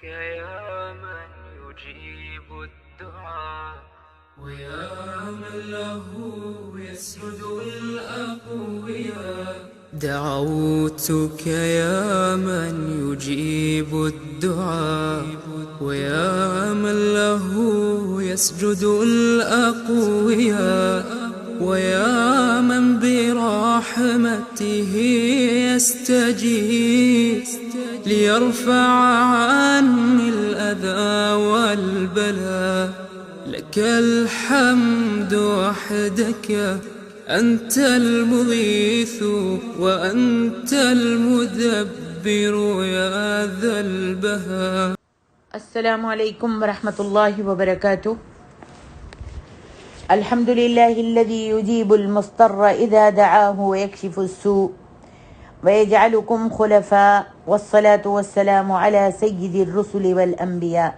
يا من يجيب الدعاء ويا من له يسجد الأقوياء دعوتك يا من يجيب الدعاء ويا من له يسجد الأقوياء ويا من برحمته يستجيب ليرفع عني الأذى والبلاء لك الحمد وحدك أنت المغيث وأنت المدبر يا ذا البهاء. السلام علیکم ورحمۃ اللہ وبرکاتہ. الحمد للہ الذی یجیب المضطر اذا دعاہ ویکشف السوء ویجعلکم خلفاء والصلاة والسلام علی سید الرسل والانبیاء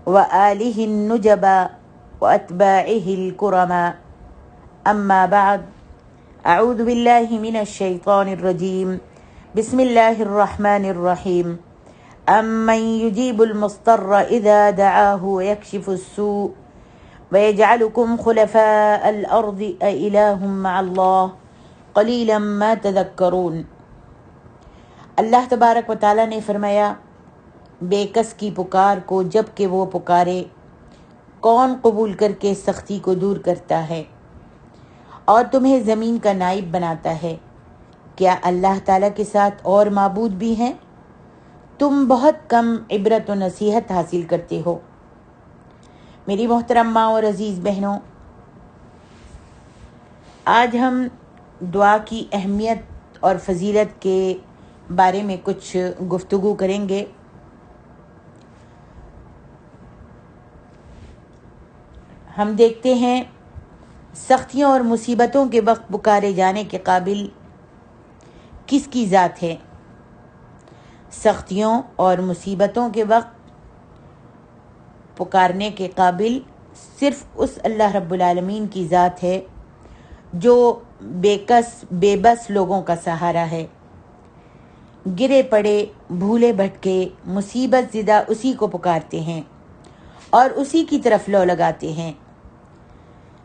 وآلہ النجباء واتباعہ الکرماء. اما بعد، اعوذ باللہ من الشیطان الرجیم. بسم اللہ الرحمن الرحیم. أَمَّنْ يُجِيبُ الْمُضْطَرَّ إِذَا دَعَاهُ وَيَكْشِفُ السُّوءَ وَيَجْعَلُكُمْ خُلَفَاءَ الْأَرْضِ أَإِلَٰهٌ مَّعَ اللَّهِ قَلِيلًا مَا تَذَكَّرُونَ. اللہ تبارک و تعالیٰ نے فرمایا، بے کس کی پکار کو جب کہ وہ پکارے کون قبول کر کے سختی کو دور کرتا ہے اور تمہیں زمین کا نائب بناتا ہے؟ کیا اللہ تعالیٰ کے ساتھ اور معبود بھی ہیں؟ تم بہت کم عبرت و نصیحت حاصل کرتے ہو. میری محترم ماں اور عزیز بہنوں، آج ہم دعا کی اہمیت اور فضیلت کے بارے میں کچھ گفتگو کریں گے. ہم دیکھتے ہیں سختیوں اور مصیبتوں کے وقت پکارے جانے کے قابل کس کی ذات ہے؟ سختیوں اور مصیبتوں کے وقت پکارنے کے قابل صرف اس اللہ رب العالمین کی ذات ہے جو بے کس بے بس لوگوں کا سہارا ہے. گرے پڑے بھولے بھٹکے مصیبت زدہ اسی کو پکارتے ہیں اور اسی کی طرف لو لگاتے ہیں.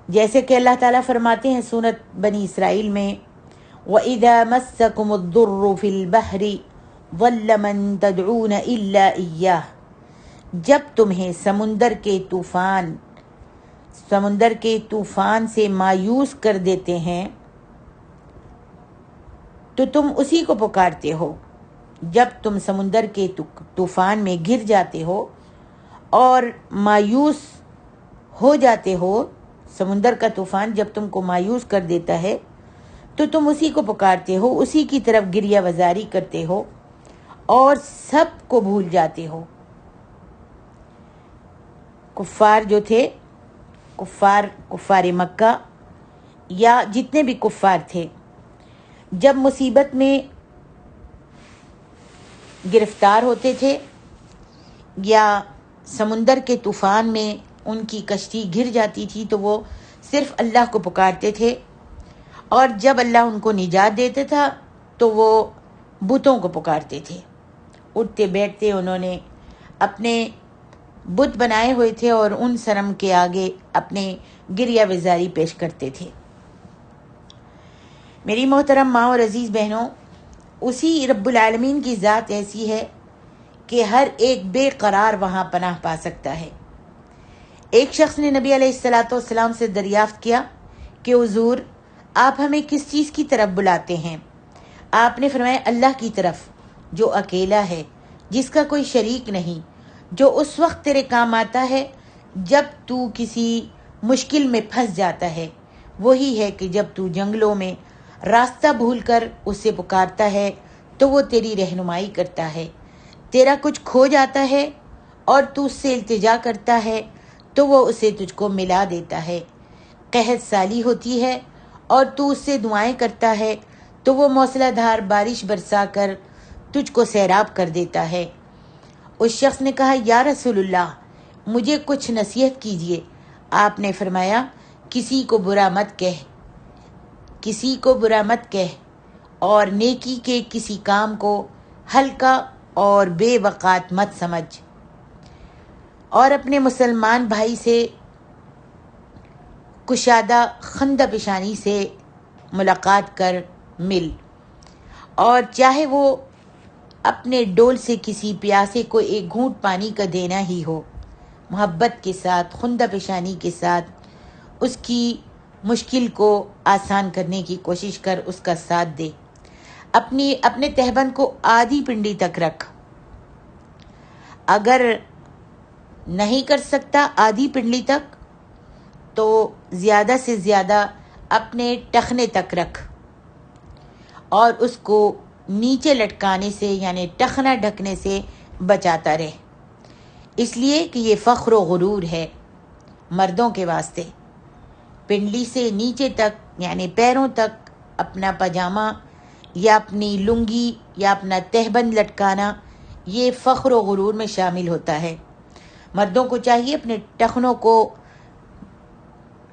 جیسے کہ اللہ تعالیٰ فرماتے ہیں سورۃ بنی اسرائیل میں، وَإِذَا مَسَّكُمُ الضُّرُّ فِي الْبَحْرِ ضَلَّ مَن تَدْعُونَ إِلَّا إِيَّاهُ. جب تمہیں سمندر کے طوفان سے مایوس کر دیتے ہیں تو تم اسی کو پکارتے ہو. جب تم سمندر کے طوفان میں گر جاتے ہو اور مایوس ہو جاتے ہو، سمندر کا طوفان جب تم کو مایوس کر دیتا ہے تو تم اسی کو پکارتے ہو، اسی کی طرف گریہ وزاری کرتے ہو اور سب کو بھول جاتے ہو. کفار جو تھے، کفار مکہ یا جتنے بھی کفار تھے، جب مصیبت میں گرفتار ہوتے تھے یا سمندر کے طوفان میں ان کی کشتی گر جاتی تھی تو وہ صرف اللہ کو پکارتے تھے، اور جب اللہ ان کو نجات دیتا تھا تو وہ بتوں کو پکارتے تھے. اٹھتے بیٹھتے انہوں نے اپنے بت بنائے ہوئے تھے اور ان صنم کے آگے اپنے گریہ وزاری پیش کرتے تھے. میری محترم ماں اور عزیز بہنوں، اسی رب العالمین کی ذات ایسی ہے کہ ہر ایک بے قرار وہاں پناہ پا سکتا ہے. ایک شخص نے نبی علیہ السلام سے دریافت کیا کہ حضور، آپ ہمیں کس چیز کی طرف بلاتے ہیں؟ آپ نے فرمایا، اللہ کی طرف جو اکیلا ہے، جس کا کوئی شریک نہیں، جو اس وقت تیرے کام آتا ہے جب تو کسی مشکل میں پھنس جاتا ہے. وہی ہے کہ جب تو جنگلوں میں راستہ بھول کر اسے پکارتا ہے تو وہ تیری رہنمائی کرتا ہے. تیرا کچھ کھو جاتا ہے اور تو اس سے التجا کرتا ہے تو وہ اسے تجھ کو ملا دیتا ہے. قحط سالی ہوتی ہے اور تو اس سے دعائیں کرتا ہے تو وہ موسلا دھار بارش برسا کر تجھ کو سیراب کر دیتا ہے. اس شخص نے کہا، یا رسول اللہ، مجھے کچھ نصیحت کیجیے. آپ نے فرمایا، کسی کو برا مت کہہ اور نیکی کے کسی کام کو ہلکا اور بے وقات مت سمجھ، اور اپنے مسلمان بھائی سے کشادہ خندہ پیشانی سے ملاقات کر مل، اور چاہے وہ اپنے ڈول سے کسی پیاسے کو ایک گھونٹ پانی کا دینا ہی ہو، محبت کے ساتھ خندہ پیشانی کے ساتھ اس کی مشکل کو آسان کرنے کی کوشش کر، اس کا ساتھ دے۔ اپنے تہبند کو آدھی پنڈلی تک رکھ، اگر نہیں کر سکتا آدھی پنڈلی تک تو زیادہ سے زیادہ اپنے ٹخنے تک رکھ، اور اس کو نیچے لٹکانے سے یعنی ٹخنا ڈھکنے سے بچاتا رہے، اس لیے کہ یہ فخر و غرور ہے مردوں کے واسطے۔ پنڈلی سے نیچے تک یعنی پیروں تک اپنا پاجامہ یا اپنی لنگی یا اپنا تہبند لٹکانا یہ فخر و غرور میں شامل ہوتا ہے۔ مردوں کو چاہیے اپنے ٹخنوں کو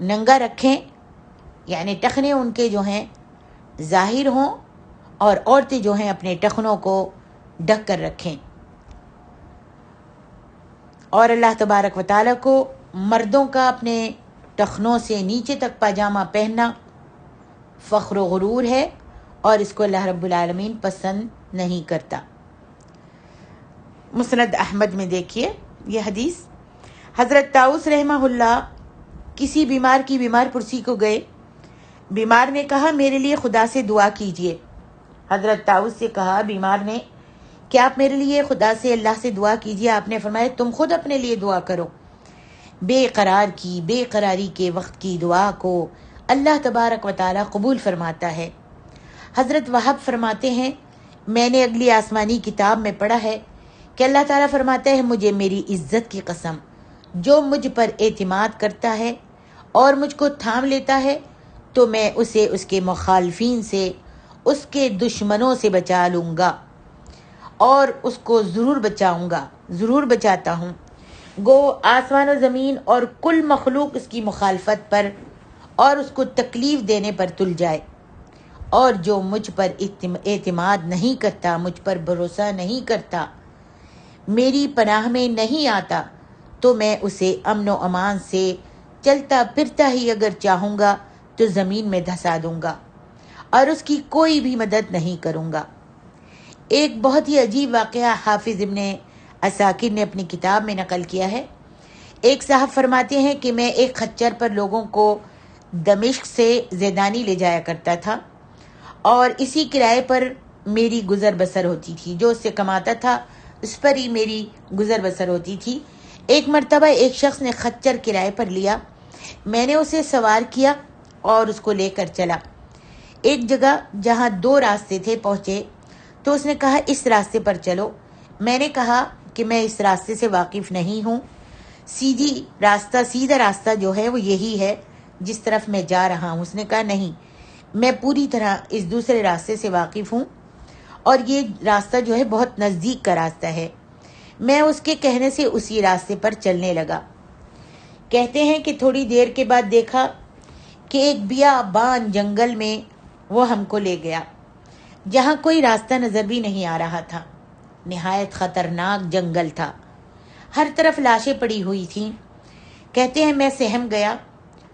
ننگا رکھیں، یعنی ٹخنے ان کے جو ہیں ظاہر ہوں، اور عورتیں جو ہیں اپنے ٹخنوں کو ڈھک کر رکھیں۔ اور اللہ تبارک و تعالیٰ کو مردوں کا اپنے ٹخنوں سے نیچے تک پاجامہ پہننا فخر و غرور ہے، اور اس کو اللہ رب العالمین پسند نہیں کرتا۔ مسند احمد میں دیکھیے یہ حدیث، حضرت طاؤس رحمہ اللہ کسی بیمار کی بیمار پرسی کو گئے۔ بیمار نے کہا میرے لیے خدا سے دعا کیجیے۔ حضرت طاؤس سے کہا بیمار نے کہ آپ میرے لیے خدا سے اللہ سے دعا کیجیے۔ آپ نے فرمایا تم خود اپنے لیے دعا کرو۔ بے قراری کے وقت کی دعا کو اللہ تبارک و تعالیٰ قبول فرماتا ہے۔ حضرت وہب فرماتے ہیں میں نے اگلی آسمانی کتاب میں پڑھا ہے کہ اللہ تعالیٰ فرماتا ہے مجھے میری عزت کی قسم، جو مجھ پر اعتماد کرتا ہے اور مجھ کو تھام لیتا ہے تو میں اسے اس کے مخالفین سے، اس کے دشمنوں سے بچا لوں گا، اور اس کو ضرور بچاؤں گا، ضرور بچاتا ہوں۔ گو آسمان و زمین اور کل مخلوق اس کی مخالفت پر اور اس کو تکلیف دینے پر تل جائے، اور جو مجھ پر اعتماد نہیں کرتا، مجھ پر بھروسہ نہیں کرتا، میری پناہ میں نہیں آتا، تو میں اسے امن و امان سے چلتا پھرتا ہی اگر چاہوں گا تو زمین میں دھسا دوں گا، اور اس کی کوئی بھی مدد نہیں کروں گا۔ ایک بہت ہی عجیب واقعہ حافظ ابن عساکر نے اپنی کتاب میں نقل کیا ہے۔ ایک صاحب فرماتے ہیں کہ میں ایک خچر پر لوگوں کو دمشق سے زیدانی لے جایا کرتا تھا، اور اسی کرائے پر میری گزر بسر ہوتی تھی، جو اس سے کماتا تھا اس پر ہی میری گزر بسر ہوتی تھی۔ ایک مرتبہ ایک شخص نے خچر کرائے پر لیا، میں نے اسے سوار کیا اور اس کو لے کر چلا۔ ایک جگہ جہاں دو راستے تھے پہنچے تو اس نے کہا اس راستے پر چلو۔ میں نے کہا کہ میں اس راستے سے واقف نہیں ہوں، سیدھا راستہ جو ہے وہ یہی ہے جس طرف میں جا رہا ہوں۔ اس نے کہا نہیں، میں پوری طرح اس دوسرے راستے سے واقف ہوں، اور یہ راستہ جو ہے بہت نزدیک کا راستہ ہے۔ میں اس کے کہنے سے اسی راستے پر چلنے لگا۔ کہتے ہیں کہ تھوڑی دیر کے بعد دیکھا کہ ایک بیابان جنگل میں وہ ہم کو لے گیا، جہاں کوئی راستہ نظر بھی نہیں آ رہا تھا۔ نہایت خطرناک جنگل تھا، ہر طرف لاشیں پڑی ہوئی تھیں۔ کہتے ہیں میں سہم گیا۔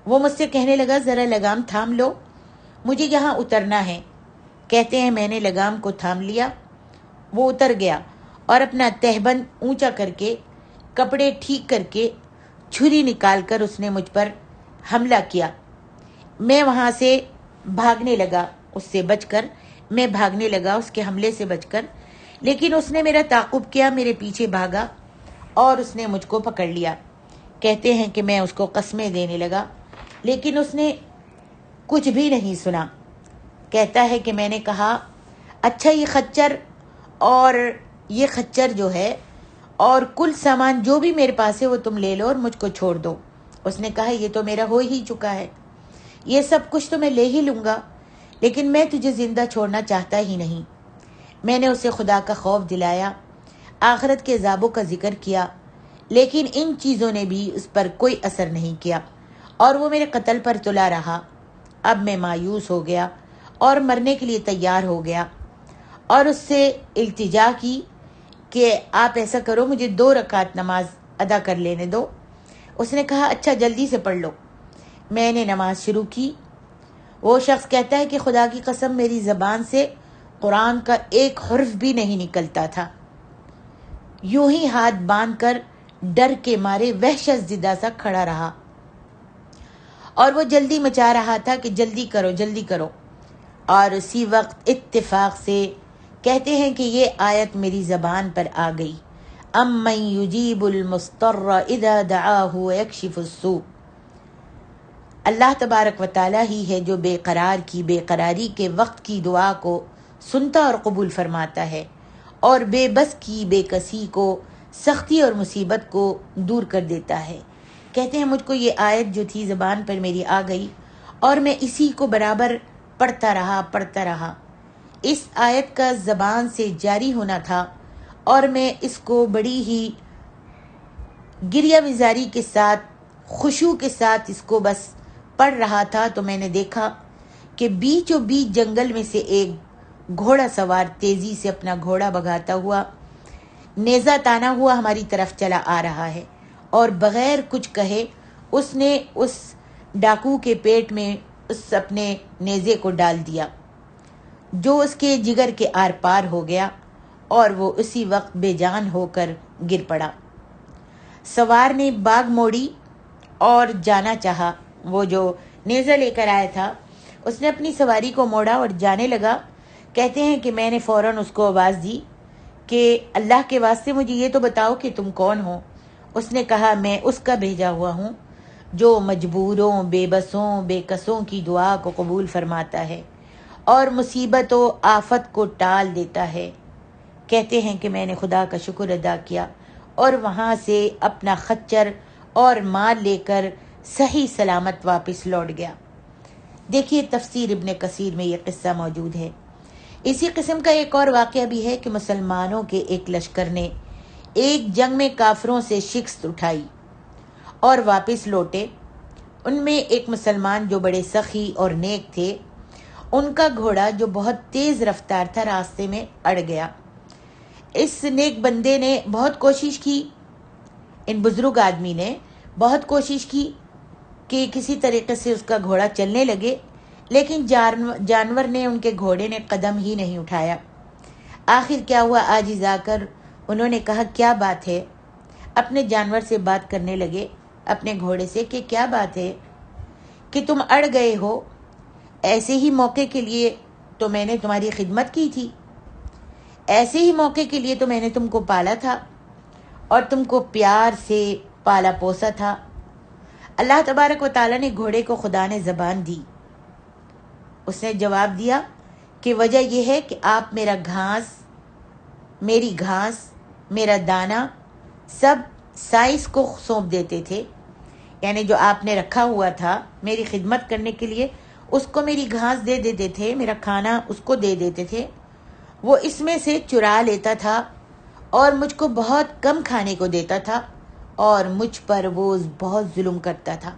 وہ مجھ سے کہنے لگا ذرا لگام تھام لو، مجھے یہاں اترنا ہے۔ کہتے ہیں میں نے لگام کو تھام لیا، وہ اتر گیا، اور اپنا تہبند اونچا کر کے، کپڑے ٹھیک کر کے، چھری نکال کر اس نے مجھ پر حملہ کیا۔ میں وہاں سے بھاگنے لگا، اس سے بچ کر میں بھاگنے لگا، اس کے حملے سے بچ کر، لیکن اس نے میرا تعاقب کیا، میرے پیچھے بھاگا اور اس نے مجھ کو پکڑ لیا۔ کہتے ہیں کہ میں اس کو قسمیں دینے لگا، لیکن اس نے کچھ بھی نہیں سنا۔ کہتا ہے کہ میں نے کہا اچھا یہ خچر جو ہے اور کل سامان جو بھی میرے پاس ہے وہ تم لے لو اور مجھ کو چھوڑ دو۔ اس نے کہا یہ تو میرا ہو ہی چکا ہے، یہ سب کچھ تو میں لے ہی لوں گا، لیکن میں تجھے زندہ چھوڑنا چاہتا ہی نہیں۔ میں نے اسے خدا کا خوف دلایا، آخرت کے عذابوں کا ذکر کیا، لیکن ان چیزوں نے بھی اس پر کوئی اثر نہیں کیا، اور وہ میرے قتل پر تلا رہا۔ اب میں مایوس ہو گیا اور مرنے کے لیے تیار ہو گیا، اور اس سے التجا کی، کہ آپ ایسا کرو مجھے 2 رکعت نماز ادا کر لینے دو۔ اس نے کہا اچھا جلدی سے پڑھ لو۔ میں نے نماز شروع کی۔ وہ شخص کہتا ہے کہ خدا کی قسم میری زبان سے قرآن کا ایک حرف بھی نہیں نکلتا تھا، یوں ہی ہاتھ باندھ کر ڈر کے مارے وحشت زدہ سا کھڑا رہا، اور وہ جلدی مچا رہا تھا کہ جلدی کرو جلدی کرو۔ اور اسی وقت اتفاق سے کہتے ہیں کہ یہ آیت میری زبان پر آ گئی، امن یجیب المضطر اذا دعاہ ویکشف السوء۔ اللہ تبارک و تعالیٰ ہی ہے جو بے قرار کی بے قراری کے وقت کی دعا کو سنتا اور قبول فرماتا ہے، اور بے بس کی بے کسی کو سختی اور مصیبت کو دور کر دیتا ہے۔ کہتے ہیں مجھ کو یہ آیت جو تھی زبان پر میری آ گئی، اور میں اسی کو برابر پڑھتا رہا۔ اس آیت کا زبان سے جاری ہونا تھا، اور میں اس کو بڑی ہی گریہ وزاری کے ساتھ خشوع کے ساتھ اس کو بس پڑھ رہا تھا، تو میں نے دیکھا کہ بیچوں بیچ جنگل میں سے ایک گھوڑا سوار تیزی سے اپنا گھوڑا بھگاتا ہوا، نیزہ تانا ہوا ہماری طرف چلا آ رہا ہے، اور بغیر کچھ کہے اس نے اس ڈاکو کے پیٹ میں اس اپنے نیزے کو ڈال دیا، جو اس کے جگر کے آر پار ہو گیا، اور وہ اسی وقت بے جان ہو کر گر پڑا۔ سوار نے باغ موڑی اور جانا چاہا۔ وہ جو نیزہ لے کر آیا تھا اس نے اپنی سواری کو موڑا اور جانے لگا۔ کہتے ہیں کہ میں نے فوراً اس کو آواز دی کہ اللہ کے واسطے مجھے یہ تو بتاؤ کہ تم کون ہو۔ اس نے کہا میں اس کا بھیجا ہوا ہوں جو مجبوروں، بے بسوں، بے کسوں کی دعا کو قبول فرماتا ہے اور مصیبت و آفت کو ٹال دیتا ہے۔ کہتے ہیں کہ میں نے خدا کا شکر ادا کیا اور وہاں سے اپنا خچر اور مال لے کر صحیح سلامت واپس لوٹ گیا۔ دیکھیے تفسیر ابن کثیر میں یہ قصہ موجود ہے۔ اسی قسم کا ایک اور واقعہ بھی ہے کہ مسلمانوں کے ایک لشکر نے ایک جنگ میں کافروں سے شکست اٹھائی اور واپس لوٹے۔ ان میں ایک مسلمان جو بڑے سخی اور نیک تھے، ان کا گھوڑا جو بہت تیز رفتار تھا راستے میں اڑ گیا۔ اس نیک بندے نے بہت کوشش کی، ان بزرگ آدمی نے بہت کوشش کی کہ کسی طریقے سے اس کا گھوڑا چلنے لگے، لیکن جانور نے، ان کے گھوڑے نے قدم ہی نہیں اٹھایا۔ آخر کیا ہوا، عاجز آ کر انہوں نے کہا کیا بات ہے؟ اپنے جانور سے بات کرنے لگے، اپنے گھوڑے سے، کہ کیا بات ہے کہ تم اڑ گئے ہو؟ ایسے ہی موقع کے لیے تو میں نے تمہاری خدمت کی تھی، ایسے ہی موقع کے لیے تو میں نے تم کو پالا تھا اور تم کو پیار سے پالا پوسا تھا۔ اللہ تبارک و تعالیٰ نے گھوڑے کو خدا نے زبان دی۔ اس نے جواب دیا کہ وجہ یہ ہے کہ آپ میری گھاس، میرا دانہ سب سائز کو سونپ دیتے تھے، یعنی جو آپ نے رکھا ہوا تھا میری خدمت کرنے کے لیے، اس کو میری گھاس دے دیتے تھے، میرا کھانا اس کو دے دیتے تھے، وہ اس میں سے چرا لیتا تھا اور مجھ کو بہت کم کھانے کو دیتا تھا، اور مجھ پر وہ بہت ظلم کرتا تھا۔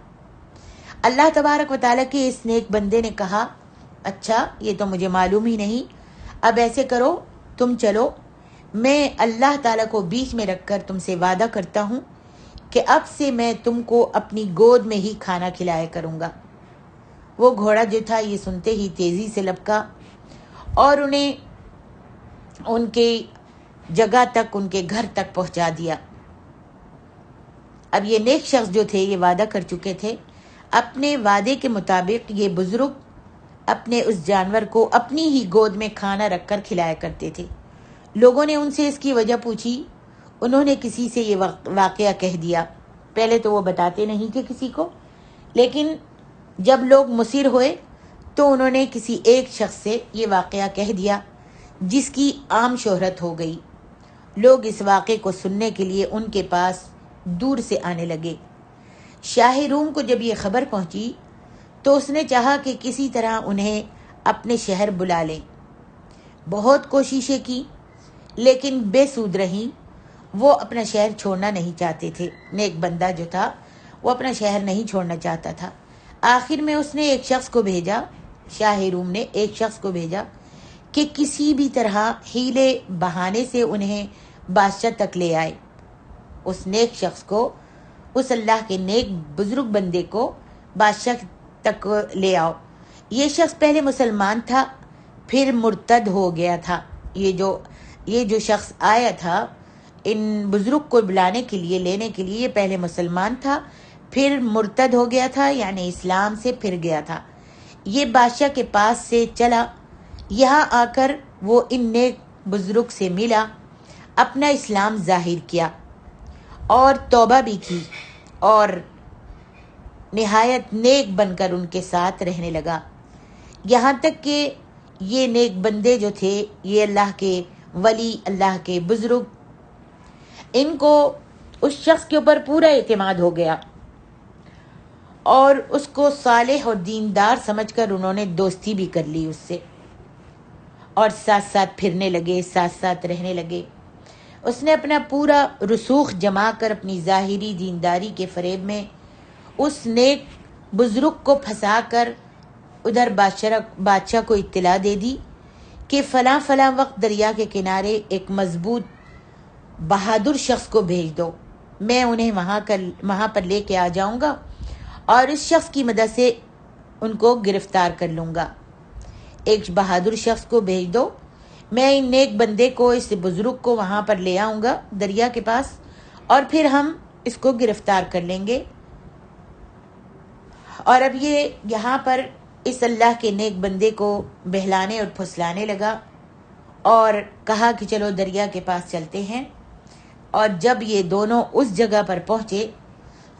اللہ تبارک و تعالیٰ کے اس نیک بندے نے کہا اچھا یہ تو مجھے معلوم ہی نہیں، اب ایسے کرو تم چلو، میں اللہ تعالیٰ کو بیچ میں رکھ کر تم سے وعدہ کرتا ہوں کہ اب سے میں تم کو اپنی گود میں ہی کھانا کھلایا کروں گا۔ وہ گھوڑا جو تھا یہ سنتے ہی تیزی سے لپکا اور انہیں ان کے جگہ تک، ان کے گھر تک پہنچا دیا۔ اب یہ نیک شخص جو تھے یہ وعدہ کر چکے تھے، اپنے وعدے کے مطابق یہ بزرگ اپنے اس جانور کو اپنی ہی گود میں کھانا رکھ کر کھلایا کرتے تھے۔ لوگوں نے ان سے اس کی وجہ پوچھی، انہوں نے کسی سے یہ واقعہ کہہ دیا۔ پہلے تو وہ بتاتے نہیں تھے کسی کو، لیکن جب لوگ مصر ہوئے تو انہوں نے کسی ایک شخص سے یہ واقعہ کہہ دیا، جس کی عام شہرت ہو گئی۔ لوگ اس واقعے کو سننے کے لیے ان کے پاس دور سے آنے لگے۔ شاہ روم کو جب یہ خبر پہنچی تو اس نے چاہا کہ کسی طرح انہیں اپنے شہر بلا لیں۔ بہت کوششیں کی لیکن بے سود رہیں، وہ اپنا شہر چھوڑنا نہیں چاہتے تھے۔ نیک بندہ جو تھا وہ اپنا شہر نہیں چھوڑنا چاہتا تھا۔ آخر میں اس نے ایک شخص کو بھیجا، شاہ روم نے ایک شخص کو بھیجا کہ کسی بھی طرح ہیلے بہانے سے انہیں بادشاہ تک لے آئے، اس نیک شخص کو، اس اللہ کے نیک بزرگ بندے کو بادشاہ تک لے آؤ۔ یہ شخص پہلے مسلمان تھا، پھر مرتد ہو گیا تھا۔ یہ جو شخص آیا تھا ان بزرگ کو بلانے کے لیے، لینے کے لیے، یہ پہلے مسلمان تھا، پھر مرتد ہو گیا تھا، یعنی اسلام سے پھر گیا تھا۔ یہ بادشاہ کے پاس سے چلا، یہاں آ کر وہ ان نیک بزرگ سے ملا، اپنا اسلام ظاہر کیا اور توبہ بھی کی، اور نہایت نیک بن کر ان کے ساتھ رہنے لگا، یہاں تک کہ یہ نیک بندے جو تھے، یہ اللہ کے ولی، اللہ کے بزرگ، ان کو اس شخص کے اوپر پورا اعتماد ہو گیا اور اس کو صالح اور دیندار سمجھ کر انہوں نے دوستی بھی کر لی اس سے، اور ساتھ ساتھ پھرنے لگے، ساتھ ساتھ رہنے لگے۔ اس نے اپنا پورا رسوخ جما کر اپنی ظاہری دینداری کے فریب میں اس نیک بزرگ کو پھنسا کر ادھر بادشاہ کو اطلاع دے دی کہ فلاں فلاں وقت دریا کے کنارے ایک مضبوط بہادر شخص کو بھیج دو، میں انہیں وہاں پر لے کے آ جاؤں گا اور اس شخص کی مدد سے ان کو گرفتار کر لوں گا۔ ایک بہادر شخص کو بھیج دو، میں ان نیک بندے کو، اس بزرگ کو وہاں پر لے آؤں گا دریا کے پاس، اور پھر ہم اس کو گرفتار کر لیں گے۔ اور اب یہ یہاں پر اس اللہ کے نیک بندے کو بہلانے اور پھسلانے لگا اور کہا کہ چلو دریا کے پاس چلتے ہیں۔ اور جب یہ دونوں اس جگہ پر پہنچے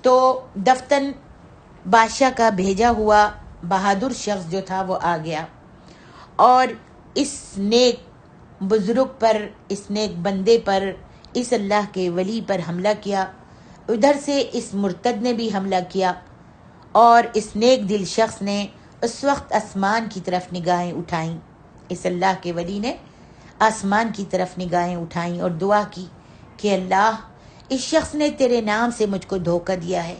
تو دفتن بادشاہ کا بھیجا ہوا بہادر شخص جو تھا وہ آ گیا اور اس نیک بزرگ پر، اس نیک بندے پر، اس اللہ کے ولی پر حملہ کیا۔ ادھر سے اس مرتد نے بھی حملہ کیا اور اس نیک دل شخص نے اس وقت آسمان کی طرف نگاہیں اٹھائیں، اس اللہ کے ولی نے آسمان کی طرف نگاہیں اٹھائیں اور دعا کی کہ اللہ، اس شخص نے تیرے نام سے مجھ کو دھوکہ دیا ہے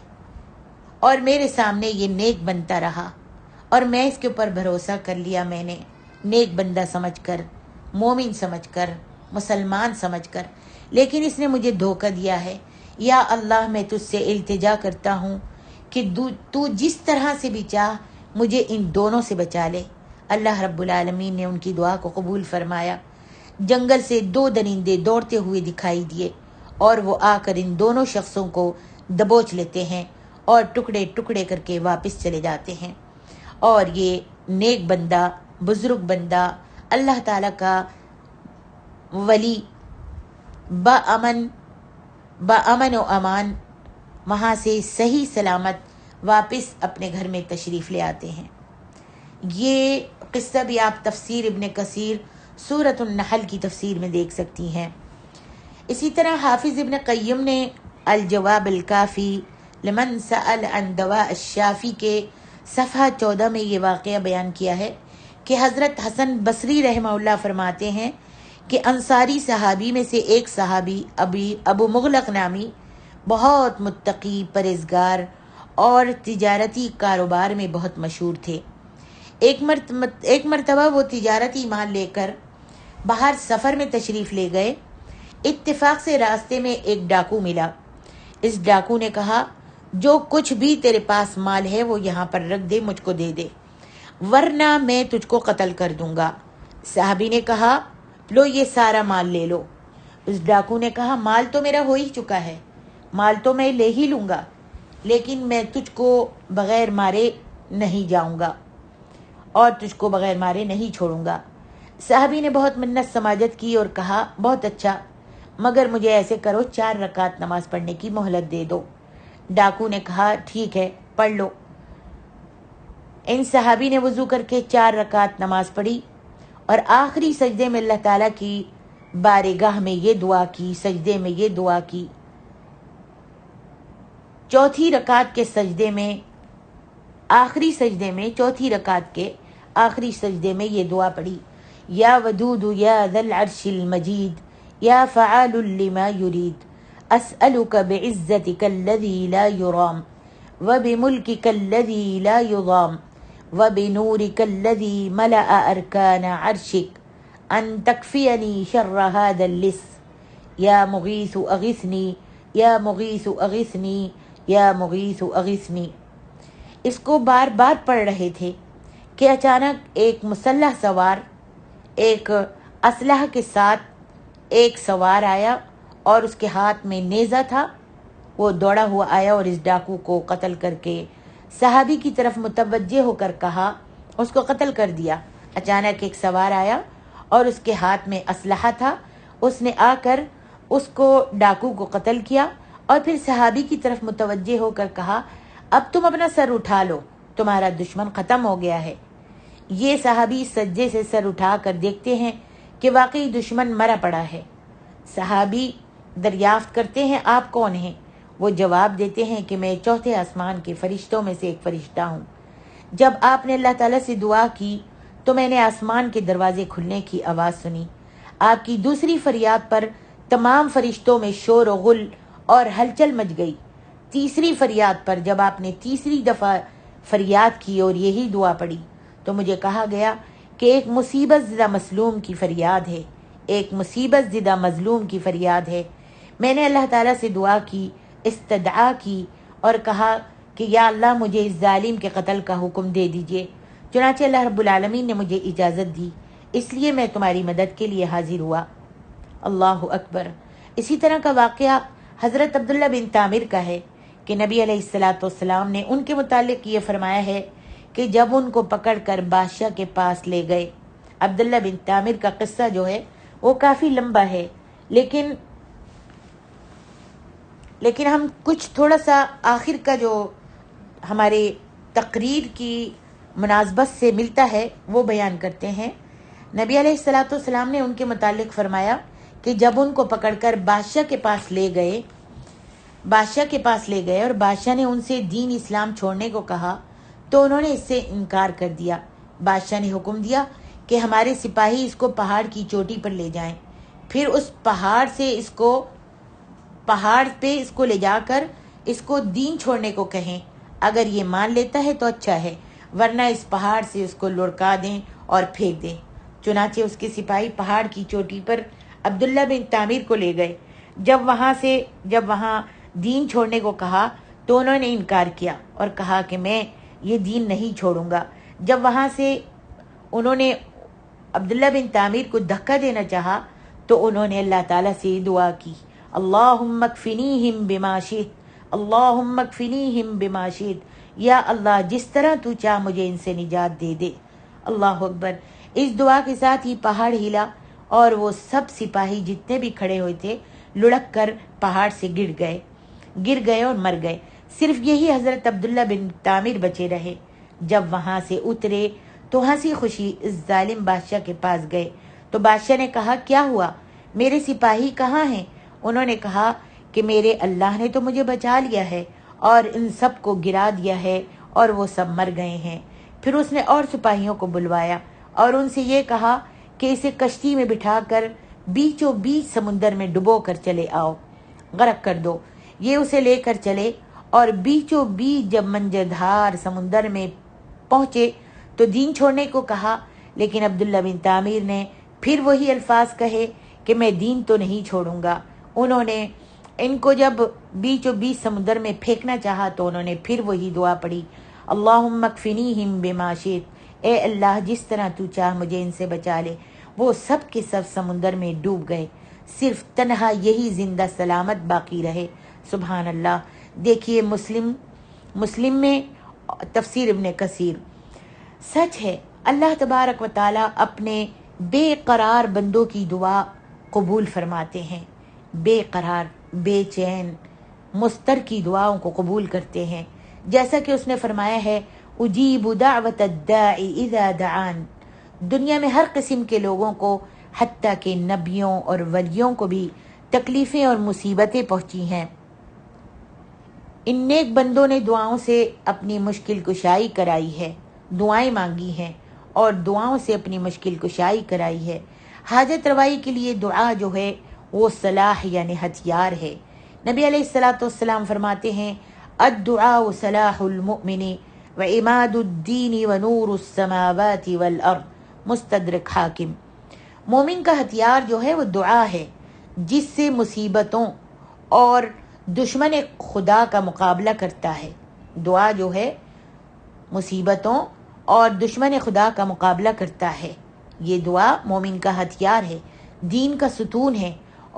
اور میرے سامنے یہ نیک بنتا رہا اور میں اس کے اوپر بھروسہ کر لیا، میں نے نیک بندہ سمجھ کر، مومن سمجھ کر، مسلمان سمجھ کر، لیکن اس نے مجھے دھوکہ دیا ہے۔ یا اللہ، میں تجھ سے التجا کرتا ہوں کہ تو جس طرح سے بھی چاہ مجھے ان دونوں سے بچا لے۔ اللہ رب العالمین نے ان کی دعا کو قبول فرمایا۔ جنگل سے دو درندے دوڑتے ہوئے دکھائی دیے اور وہ آ کر ان دونوں شخصوں کو دبوچ لیتے ہیں اور ٹکڑے ٹکڑے کر کے واپس چلے جاتے ہیں، اور یہ نیک بندہ، بزرگ بندہ، اللہ تعالیٰ کا ولی بامن و امان وہاں سے صحیح سلامت واپس اپنے گھر میں تشریف لے آتے ہیں۔ یہ قصہ بھی آپ تفسیر ابن کثیر سورۃ النحل کی تفسیر میں دیکھ سکتی ہیں۔ اسی طرح حافظ ابن قیم نے الجواب الکافی لمن سأل عن دواء الشافی کے صفحہ 14 میں یہ واقعہ بیان کیا ہے کہ حضرت حسن بصری رحمہ اللہ فرماتے ہیں کہ انصاری صحابی میں سے ایک صحابی ابو مغلق نامی بہت متقی، پرہیزگار اور تجارتی کاروبار میں بہت مشہور تھے۔ ایک مرتبہ وہ تجارتی مال لے کر باہر سفر میں تشریف لے گئے۔ اتفاق سے راستے میں ایک ڈاکو ملا۔ اس ڈاکو نے کہا، جو کچھ بھی تیرے پاس مال ہے وہ یہاں پر رکھ دے، مجھ کو دے دے، ورنہ میں تجھ کو قتل کر دوں گا۔ صحابی نے کہا، لو یہ سارا مال لے لو۔ اس ڈاکو نے کہا، مال تو میرا ہو ہی چکا ہے، مال تو میں لے ہی لوں گا، لیکن میں تجھ کو بغیر مارے نہیں جاؤں گا اور تجھ کو بغیر مارے نہیں چھوڑوں گا۔ صحابی نے بہت منت سماجت کی اور کہا، بہت اچھا، مگر مجھے ایسے کرو 4 رکعت نماز پڑھنے کی مہلت دے دو۔ ڈاکو نے کہا، ٹھیک ہے، پڑھ لو۔ ان صحابی نے وضو کر کے 4 رکعت نماز پڑھی اور آخری سجدے میں اللہ تعالیٰ کی بارگاہ میں یہ دعا کی، سجدے میں یہ دعا کی۔ چوتھی رکعت کے سجدے میں، آخری سجدے میں، چوتھی رکعت کے آخری سجدے میں یہ دعا پڑھی، یا ودود یا ذا العرش المجید یا فعال لما يريد اسألك بعزتك الذي لا يرام وبملكك الذي لا يضام وبنورك الذي ملأ أركان عرشك أن تكفيني شر هذا اللص یا مغیث اغثنی، یا مغیث اغثنی، یا مغیث اغثنی۔ اس کو بار بار پڑھ رہے تھے کہ اچانک ایک مسلح سوار، ایک اسلحہ کے ساتھ ایک سوار آیا اور اس کے ہاتھ میں نیزہ تھا۔ وہ دوڑا ہوا آیا اور اس ڈاکو کو قتل کر کے صحابی کی طرف متوجہ ہو کر کہا، اس کو قتل کر دیا۔ اچانک ایک سوار آیا اور اس کے ہاتھ میں اسلحہ تھا، اس نے آ کر اس کو ڈاکو کو قتل کیا اور پھر صحابی کی طرف متوجہ ہو کر کہا، اب تم اپنا سر اٹھا لو، تمہارا دشمن ختم ہو گیا ہے۔ یہ صحابی سجدے سے سر اٹھا کر دیکھتے ہیں کہ واقعی دشمن مرا پڑا ہے۔ صحابی دریافت کرتے ہیں، آپ کون ہیں؟ وہ جواب دیتے ہیں کہ میں چوتھے آسمان کے فرشتوں میں سے ایک فرشتہ ہوں۔ جب آپ نے اللہ تعالیٰ سے دعا کی تو میں نے آسمان کے دروازے کھلنے کی آواز سنی۔ آپ کی دوسری فریاد پر تمام فرشتوں میں شور و غل اور ہلچل مچ گئی۔ تیسری فریاد پر جب آپ نے تیسری دفعہ فریاد کی اور یہی دعا پڑھی تو مجھے کہا گیا کہ ایک مصیبت زدہ مظلوم کی فریاد ہے، ایک مصیبت زدہ مظلوم کی فریاد ہے۔ میں نے اللہ تعالیٰ سے دعا کی، استدعا کی اور کہا کہ یا اللہ مجھے اس ظالم کے قتل کا حکم دے دیجئے۔ چنانچہ اللہ رب العالمین نے مجھے اجازت دی، اس لیے میں تمہاری مدد کے لیے حاضر ہوا۔ اللہ اکبر۔ اسی طرح کا واقعہ حضرت عبداللہ بن تامر کا ہے کہ نبی علیہ السلام نے ان کے متعلق یہ فرمایا ہے کہ جب ان کو پکڑ کر بادشاہ کے پاس لے گئے، عبداللہ بن تامر کا قصہ جو ہے وہ کافی لمبا ہے، لیکن ہم کچھ تھوڑا سا آخر کا جو ہمارے تقریر کی مناسبت سے ملتا ہے وہ بیان کرتے ہیں۔ نبی علیہ السلام نے ان کے متعلق فرمایا کہ جب ان کو پکڑ کر بادشاہ کے پاس لے گئے اور بادشاہ نے ان سے دین اسلام چھوڑنے کو کہا تو انہوں نے اس سے انکار کر دیا۔ بادشاہ نے حکم دیا کہ ہمارے سپاہی اس کو پہاڑ کی چوٹی پر لے جائیں، پھر اس پہاڑ پہ اس کو لے جا کر اس کو دین چھوڑنے کو کہیں، اگر یہ مان لیتا ہے تو اچھا ہے، ورنہ اس پہاڑ سے اس کو لڑکا دیں اور پھینک دیں۔ چنانچہ اس کے سپاہی پہاڑ کی چوٹی پر عبداللہ بن تامر کو لے گئے۔ جب وہاں دین چھوڑنے کو کہا تو انہوں نے انکار کیا اور کہا کہ میں یہ دین نہیں چھوڑوں گا۔ جب وہاں سے انہوں نے عبداللہ بن تامر کو دھکا دینا چاہا تو انہوں نے اللہ تعالیٰ سے دعا کی، اللہم اکفنیہم بما شئت، اللہم اکفنیہم بما شئت، یا اللہ جس طرح تو چاہ مجھے ان سے نجات دے دے۔ اللہ اکبر۔ اس دعا کے ساتھ ہی پہاڑ ہلا اور وہ سب سپاہی جتنے بھی کھڑے ہوئے تھے لڑک کر پہاڑ سے گر گئے اور مر گئے۔ صرف یہی حضرت عبداللہ بن تامر بچے رہے۔ جب وہاں سے اترے تو ہنسی خوشی اس ظالم بادشاہ کے پاس گئے تو بادشاہ نے کہا، کیا ہوا؟ میرے سپاہی کہاں ہیں؟ انہوں نے کہا کہ میرے اللہ نے تو مجھے بچا لیا ہے اور ان سب کو گرا دیا ہے اور وہ سب مر گئے ہیں۔ پھر اس نے اور سپاہیوں کو بلوایا اور ان سے یہ کہا کہ اسے کشتی میں بٹھا کر بیچوں بیچ سمندر میں ڈبو کر چلے آؤ، غرق کر دو۔ یہ اسے لے کر چلے اور بیچوں بیچ جب منجدھار سمندر میں پہنچے تو دین چھوڑنے کو کہا، لیکن عبداللہ بن تامر نے پھر وہی الفاظ کہے کہ میں دین تو نہیں چھوڑوں گا۔ انہوں نے ان کو جب بیچوں بیچ سمندر میں پھینکنا چاہا تو انہوں نے پھر وہی دعا پڑھی، اللہم اکفنیہم بما شئت، اے اللہ جس طرح تو چاہ مجھے ان سے بچا لے۔ وہ سب کے سب سمندر میں ڈوب گئے، صرف تنہا یہی زندہ سلامت باقی رہے۔ سبحان اللہ۔ دیکھیے مسلم میں تفسیر ابن کثیر۔ سچ ہے اللہ تبارک و تعالی اپنے بے قرار بندوں کی دعا قبول فرماتے ہیں۔ بے قرار، بے چین، مضطر کی دعاؤں کو قبول کرتے ہیں، جیسا کہ اس نے فرمایا ہے، اجیب دعوت الداعی اذا دعان۔ دنیا میں ہر قسم کے لوگوں کو، حتیٰ کہ نبیوں اور ولیوں کو بھی تکلیفیں اور مصیبتیں پہنچی ہیں۔ ان نیک بندوں نے دعاؤں سے اپنی مشکل کشائی کرائی ہے، دعائیں مانگی ہیں اور دعاؤں سے اپنی مشکل کشائی کرائی ہے۔ حاجت روائی کے لیے دعا جو ہے وہ سلاح یعنی ہتھیار ہے۔ نبی علیہ السلام فرماتے ہیں، الدعاء سلاح المؤمن وعماد الدین ونور السماوات والارض، مستدرک حاکم۔ مومن کا ہتھیار جو ہے وہ دعا ہے۔ جس سے مصیبتوں اور دشمن خدا کا مقابلہ کرتا ہے۔ دعا جو ہے مصیبتوں اور دشمن خدا کا مقابلہ کرتا ہے۔ یہ دعا مومن کا ہتھیار ہے، دین کا ستون ہے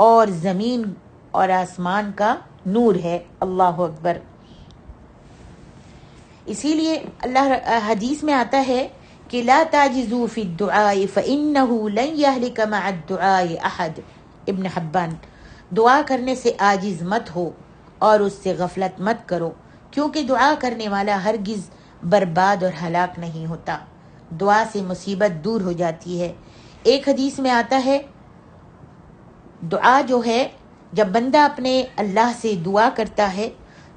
اور زمین اور آسمان کا نور ہے۔ اللہ اکبر۔ اسی لیے اللہ حدیث میں آتا ہے کہ لا تعجزوا فی الدعاء فإنه لن يهلك مع الدعاء احد، ابن حبان۔ دعا کرنے سے عاجز مت ہو اور اس سے غفلت مت کرو، کیونکہ دعا کرنے والا ہرگز برباد اور ہلاک نہیں ہوتا۔ دعا سے مصیبت دور ہو جاتی ہے۔ ایک حدیث میں آتا ہے دعا جو ہے جب بندہ اپنے اللہ سے دعا کرتا ہے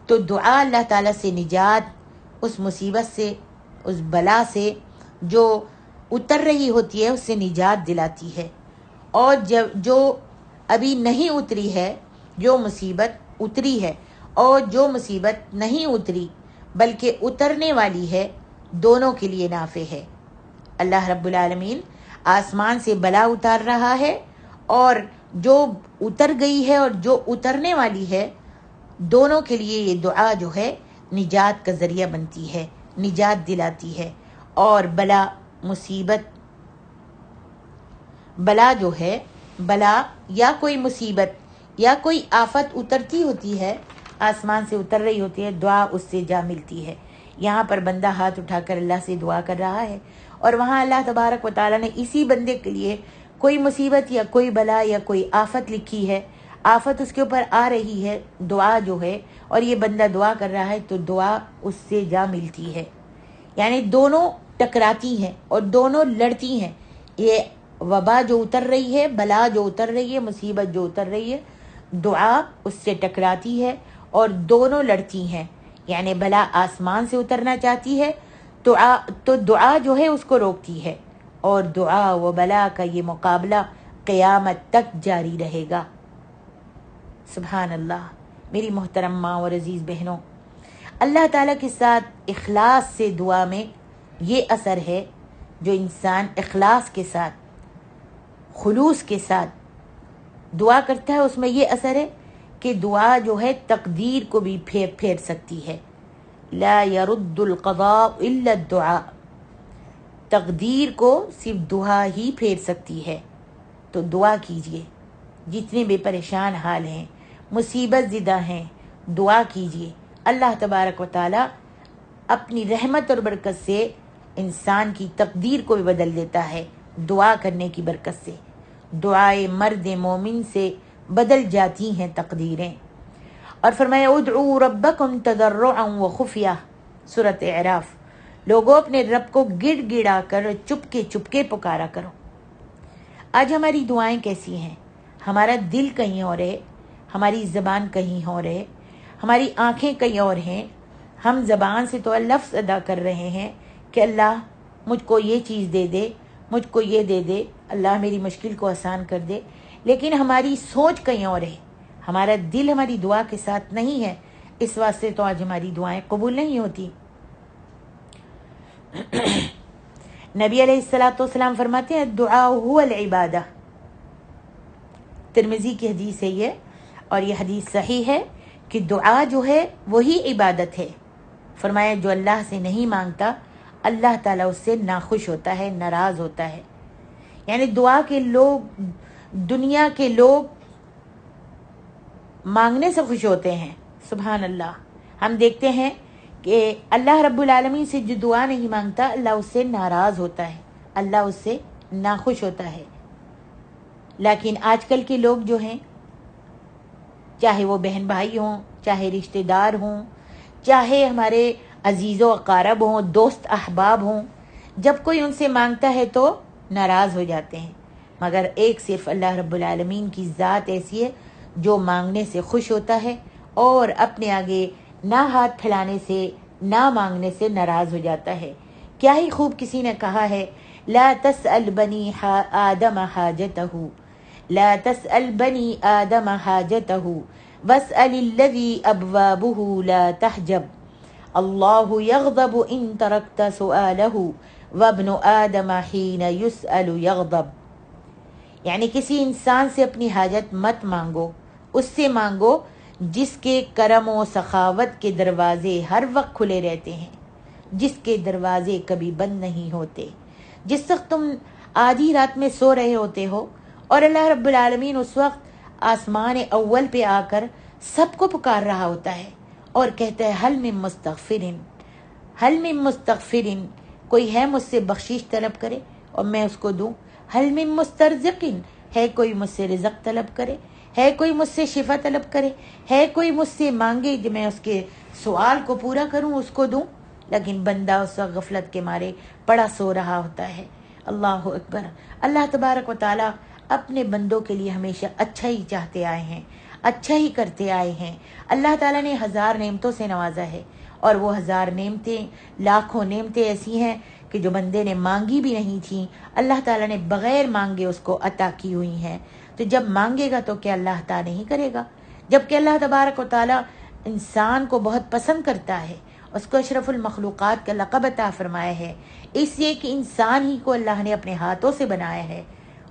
تو دعا اللہ تعالیٰ سے نجات، اس مصیبت سے، اس بلا سے جو اتر رہی ہوتی ہے اس سے نجات دلاتی ہے، اور جو ابھی نہیں اتری ہے، جو مصیبت اتری ہے اور جو مصیبت نہیں اتری بلکہ اترنے والی ہے، دونوں کے لیے نافع ہے۔ اللہ رب العالمین آسمان سے بلا اتار رہا ہے، اور جو اتر گئی ہے اور جو اترنے والی ہے، دونوں کے لیے یہ دعا جو ہے نجات کا ذریعہ بنتی ہے، نجات دلاتی ہے۔ اور بلا، مصیبت، بلا جو ہے، بلا یا کوئی مصیبت یا کوئی آفت اترتی ہوتی ہے، آسمان سے اتر رہی ہوتی ہے، دعا اس سے جا ملتی ہے۔ یہاں پر بندہ ہاتھ اٹھا کر اللہ سے دعا کر رہا ہے، اور وہاں اللہ تبارک و تعالیٰ نے اسی بندے کے لیے کوئی مصیبت یا کوئی بلا یا کوئی آفت لکھی ہے، آفت اس کے اوپر آ رہی ہے، دعا جو ہے، اور یہ بندہ دعا کر رہا ہے تو دعا اس سے جا ملتی ہے۔ یعنی دونوں ٹکراتی ہیں اور دونوں لڑتی ہیں۔ یہ وبا جو اتر رہی ہے، بلا جو اتر رہی ہے، مصیبت جو اتر رہی ہے، دعا اس سے ٹکراتی ہے اور دونوں لڑتی ہیں۔ یعنی بلا آسمان سے اترنا چاہتی ہے تو دعا جو ہے اس کو روکتی ہے، اور دعا و بلا کا یہ مقابلہ قیامت تک جاری رہے گا۔ سبحان اللہ۔ میری محترم ماں اور عزیز بہنوں، اللہ تعالیٰ کے ساتھ اخلاص سے دعا میں یہ اثر ہے، جو انسان اخلاص کے ساتھ، خلوص کے ساتھ دعا کرتا ہے، اس میں یہ اثر ہے کہ دعا جو ہے تقدیر کو بھی پھیر سکتی ہے۔ لا يرد القضاء الا الدعاء، تقدیر کو صرف دعا ہی پھیر سکتی ہے۔ تو دعا کیجئے، جتنے بھی پریشان حال ہیں، مصیبت زدہ ہیں، دعا کیجئے۔ اللہ تبارک و تعالی اپنی رحمت اور برکت سے انسان کی تقدیر کو بھی بدل دیتا ہے، دعا کرنے کی برکت سے۔ دعائے مرد مومن سے بدل جاتی ہیں تقدیریں۔ اور فرمایا ادعوا ربکم تضرعا وخفیہ، سورۃ اعراف۔ لوگوں اپنے رب کو گڑ گڑا کر چپکے پکارا کرو۔ آج ہماری دعائیں کیسی ہیں؟ ہمارا دل کہیں اور ہے، ہماری زبان کہیں اور ہے، ہماری آنکھیں کہیں اور ہیں۔ ہم زبان سے تو لفظ ادا کر رہے ہیں کہ اللہ مجھ کو یہ چیز دے دے، مجھ کو یہ دے دے، اللہ میری مشکل کو آسان کر دے، لیکن ہماری سوچ کہیں اور ہے، ہمارا دل ہماری دعا کے ساتھ نہیں ہے۔ اس واسطے تو آج ہماری دعائیں قبول نہیں ہوتی۔ نبی علیہ الصلوۃ والسلام فرماتے ہیں دعا هو العبادہ، ترمذی کی حدیث ہے یہ، اور یہ حدیث صحیح ہے کہ دعا جو ہے وہی عبادت ہے۔ فرمایا جو اللہ سے نہیں مانگتا اللہ تعالیٰ اس سے ناخوش ہوتا ہے، ناراض ہوتا ہے۔ یعنی دعا کے لوگ، دنیا کے لوگ مانگنے سے خوش ہوتے ہیں۔ سبحان اللہ۔ ہم دیکھتے ہیں کہ اللہ رب العالمین سے جو دعا نہیں مانگتا اللہ اس سے ناراض ہوتا ہے، اللہ اس سے ناخوش ہوتا ہے۔ لیکن آج کل کے لوگ جو ہیں، چاہے وہ بہن بھائی ہوں، چاہے رشتہ دار ہوں، چاہے ہمارے عزیز و اقارب ہوں، دوست احباب ہوں، جب کوئی ان سے مانگتا ہے تو ناراض ہو جاتے ہیں۔ مگر ایک صرف اللہ رب العالمین کی ذات ایسی ہے جو مانگنے سے خوش ہوتا ہے اور اپنے آگے نہ ہاتھ پھیلانے سے، نہ مانگنے سے ناراض ہو جاتا ہے۔ کیا ہی خوب کسی نے کہا ہے لا تسأل بنی آدم حاجتہ، لا تسأل بنی آدم حاجتہ واسأل الذی ابوابہ لا تحجب، اللہ یغضب ان ترکت سؤالہ وابن آدم حین یسأل یغضب۔ یعنی کسی انسان سے اپنی حاجت مت مانگو، اس سے مانگو جس کے کرم و سخاوت کے دروازے ہر وقت کھلے رہتے ہیں، جس کے دروازے کبھی بند نہیں ہوتے۔ جس وقت تم آدھی رات میں سو رہے ہوتے ہو اور اللہ رب العالمین اس وقت آسمان اول پہ آ کر سب کو پکار رہا ہوتا ہے اور کہتا ہے حل من مستغفرین، حل من مستغفرین، کوئی ہے مجھ سے بخشش طلب کرے اور میں اس کو دوں، حل من مسترزقین، ہے کوئی مجھ سے رزق طلب کرے، ہے کوئی مجھ سے شفا طلب کرے، ہے کوئی مجھ سے مانگے کہ میں اس کے سوال کو پورا کروں، اس کو دوں۔ لیکن بندہ اس وقت غفلت کے مارے پڑا سو رہا ہوتا ہے۔ اللہ اکبر۔ اللہ تبارک و تعالی اپنے بندوں کے لیے ہمیشہ اچھا ہی چاہتے آئے ہیں، اچھا ہی کرتے آئے ہیں۔ اللہ تعالیٰ نے 1000 نعمتوں سے نوازا ہے، اور وہ 1000 نعمتیں، لاکھوں نعمتیں ایسی ہیں کہ جو بندے نے مانگی بھی نہیں تھیں، اللہ تعالیٰ نے بغیر مانگے اس کو عطا کی ہوئی ہیں۔ تو جب مانگے گا تو کیا اللہ عطا نہیں کرے گا؟ جبکہ اللہ تبارک و تعالیٰ انسان کو بہت پسند کرتا ہے، اس کو اشرف المخلوقات کا لقب عطا فرمایا ہے، اس لیے کہ انسان ہی کو اللہ نے اپنے ہاتھوں سے بنایا ہے،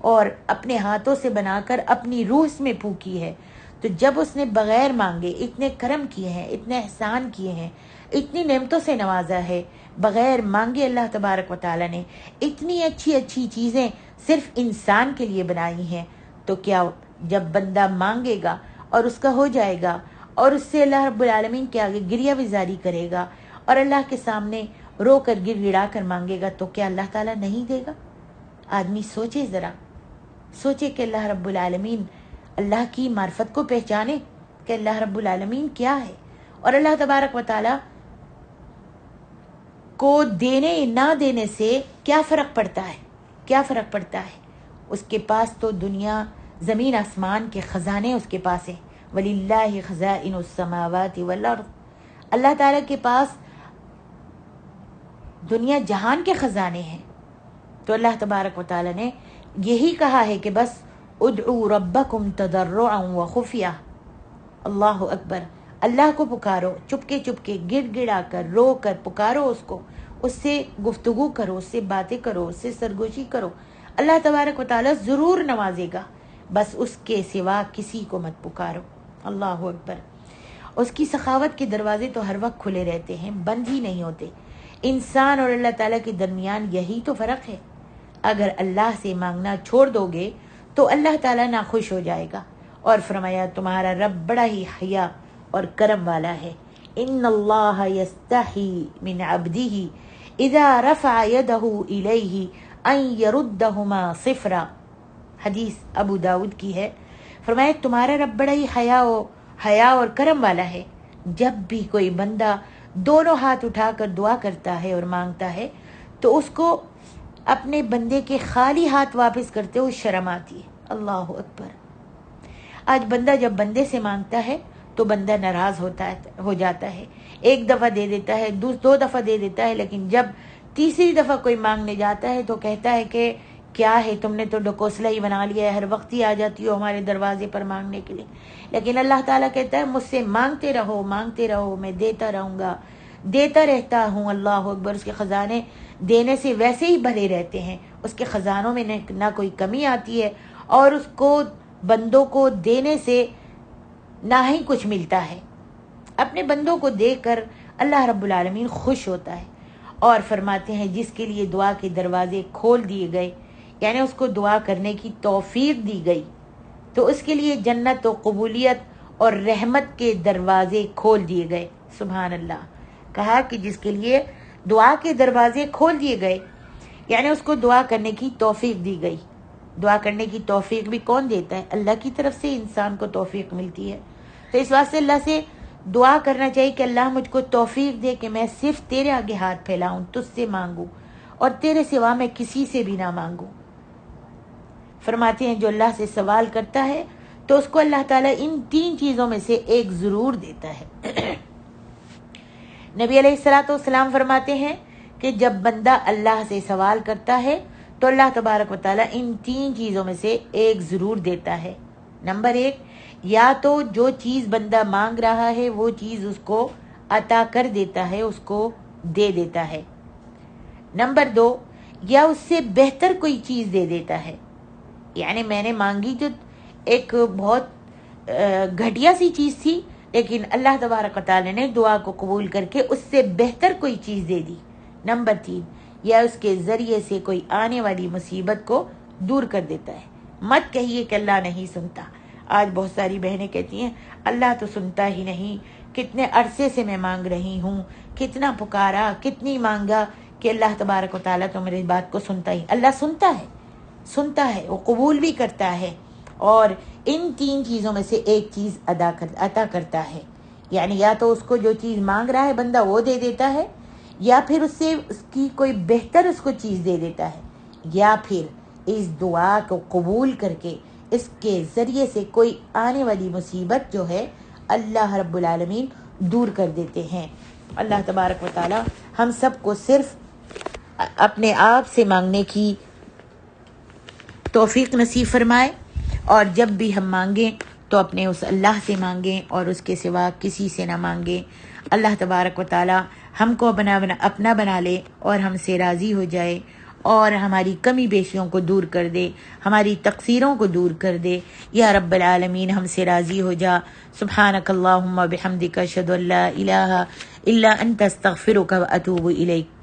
اور اپنے ہاتھوں سے بنا کر اپنی روح اس میں پھونکی ہے۔ تو جب اس نے بغیر مانگے اتنے کرم کیے ہیں، اتنے احسان کیے ہیں، اتنی نعمتوں سے نوازا ہے، بغیر مانگے اللہ تبارک و تعالیٰ نے اتنی اچھی اچھی چیزیں صرف انسان کے لیے بنائی ہیں، تو کیا جب بندہ مانگے گا اور اس کا ہو جائے گا اور اس سے اللہ رب العالمین کے آگے گریہ وزاری کرے گا اور اللہ کے سامنے رو کر گر گڑا کر مانگے گا، تو کیا اللہ تعالیٰ نہیں دے گا؟ آدمی سوچے، ذرا سوچے کہ اللہ رب العالمین، اللہ کی معرفت کو پہچانے کہ اللہ رب العالمین کیا ہے، اور اللہ تبارک و تعالیٰ کو دینے نہ دینے سے کیا فرق پڑتا ہے، کیا فرق پڑتا ہے؟ اس کے پاس تو دنیا زمین آسمان کے خزانے اس کے پاس ہیں۔ وَلِلَّهِ خَزَائِنُ السَّمَاوَاتِ وَالْأَرْضِ، اللہ تعالیٰ کے پاس دنیا جہان کے خزانے ہیں۔ تو اللہ تبارک و تعالیٰ نے یہی کہا ہے کہ بس ادعوا ربکم تضرعا وخفیہ، اللہ اکبر، اللہ کو پکارو چپکے چپکے، گڑ گڑا کر، رو کر پکارو اس کو، اس سے گفتگو کرو، اس سے باتیں کرو، اس سے سرگوشی کرو، اللہ تبارک و تعالیٰ ضرور نوازے گا، بس اس کے سوا کسی کو مت پکارو۔ اللہ اکبر۔ اس کی سخاوت کے دروازے تو ہر وقت کھلے رہتے ہیں، بند ہی نہیں ہوتے۔ انسان اور اللہ تعالیٰ کے درمیان یہی تو فرق ہے۔ اگر اللہ سے مانگنا چھوڑ دو گے تو اللہ تعالیٰ ناخوش ہو جائے گا، اور فرمایا تمہارا رب بڑا ہی حیا اور کرم والا ہے۔ ان اللہ یستحی من عبدہ اذا رفع یدہ الیہ ان یردہما صفرا، حدیث ابو داود کی ہے۔ فرمایا تمہارا رب بڑا ہی حیا اور کرم والا ہے، جب بھی کوئی بندہ دونوں ہاتھ اٹھا کر دعا کرتا ہے اور مانگتا ہے تو اس کو اپنے بندے کے خالی ہاتھ واپس کرتے ہوئے شرم آتی ہے۔ اللہ اکبر۔ آج بندہ جب بندے سے مانگتا ہے تو بندہ ناراض ہو جاتا ہے، ایک دفعہ دے دیتا ہے، 2 دفعہ دے دیتا ہے، لیکن جب تیسری دفعہ کوئی مانگنے جاتا ہے تو کہتا ہے کہ کیا ہے، تم نے تو ڈکوسلا ہی بنا لیا ہے، ہر وقت ہی آ جاتی ہو ہمارے دروازے پر مانگنے کے لیے۔ لیکن اللہ تعالیٰ کہتا ہے مجھ سے مانگتے رہو، مانگتے رہو، میں دیتا رہوں گا، دیتا رہتا ہوں۔ اللہ اکبر۔ اس کے خزانے دینے سے ویسے ہی بھرے رہتے ہیں، اس کے خزانوں میں نہ کوئی کمی آتی ہے، اور اس کو بندوں کو دینے سے نہ ہی کچھ ملتا ہے۔ اپنے بندوں کو دے کر اللہ رب العالمین خوش ہوتا ہے، اور فرماتے ہیں جس کے لیے دعا کے دروازے کھول دیے گئے، یعنی اس کو دعا کرنے کی توفیق دی گئی، تو اس کے لیے جنت و قبولیت اور رحمت کے دروازے کھول دیے گئے۔ سبحان اللہ۔ کہا کہ جس کے لیے دعا کے دروازے کھول دیے گئے، یعنی اس کو دعا کرنے کی توفیق دی گئی۔ دعا کرنے کی توفیق بھی کون دیتا ہے؟ اللہ کی طرف سے انسان کو توفیق ملتی ہے۔ تو اس واسطے اللہ سے دعا کرنا چاہیے کہ اللہ مجھ کو توفیق دے کہ میں صرف تیرے آگے ہاتھ پھیلاؤں، تجھ سے مانگوں، اور تیرے سوا میں کسی سے بھی نہ مانگوں۔ فرماتے ہیں جو اللہ سے سوال کرتا ہے تو اس کو اللہ تعالیٰ ان 3 چیزوں میں سے ایک ضرور دیتا ہے۔ نبی علیہ الصلوۃ والسلام فرماتے ہیں کہ جب بندہ اللہ سے سوال کرتا ہے تو اللہ تبارک و تعالیٰ ان 3 چیزوں میں سے ایک ضرور دیتا ہے۔ نمبر 1، یا تو جو چیز بندہ مانگ رہا ہے وہ چیز اس کو عطا کر دیتا ہے، اس کو دے دیتا ہے۔ نمبر 2، یا اس سے بہتر کوئی چیز دے دیتا ہے، یعنی میں نے مانگی تو ایک بہت گھٹیا سی چیز تھی، لیکن اللہ تبارک و تعالی نے دعا کو قبول کر کے اس سے بہتر کوئی چیز دے دی۔ نمبر 3، یا اس کے ذریعے سے کوئی آنے والی مصیبت کو دور کر دیتا ہے۔ مت کہیے کہ اللہ نہیں سنتا۔ آج بہت ساری بہنیں کہتی ہیں اللہ تو سنتا ہی نہیں، کتنے عرصے سے میں مانگ رہی ہوں، کتنا پکارا، کتنی مانگا کہ اللہ تبارک و تعالیٰ تو میری بات کو سنتا ہی۔ اللہ سنتا ہے، وہ قبول بھی کرتا ہے، اور ان 3 چیزوں میں سے ایک چیز عطا کرتا ہے۔ یعنی یا تو اس کو جو چیز مانگ رہا ہے بندہ وہ دے دیتا ہے، یا پھر اس سے اس کی کوئی بہتر اس کو چیز دے دیتا ہے، یا پھر اس دعا کو قبول کر کے اس کے ذریعے سے کوئی آنے والی مصیبت جو ہے اللہ رب العالمین دور کر دیتے ہیں۔ اللہ تبارک و تعالی ہم سب کو صرف اپنے آپ سے مانگنے کی توفیق نصیب فرمائے، اور جب بھی ہم مانگیں تو اپنے اس اللہ سے مانگیں اور اس کے سوا کسی سے نہ مانگیں۔ اللہ تبارک و تعالی ہم کو اپنا بنا لے اور ہم سے راضی ہو جائے، اور ہماری کمی بیشیوں کو دور کر دے، ہماری تقصیروں کو دور کر دے۔ یا رب العالمین ہم سے راضی ہو جا۔ سبحانک اللہم بحمدک اشہد ان لا الہ الا انت استغفرک واتوب الیک۔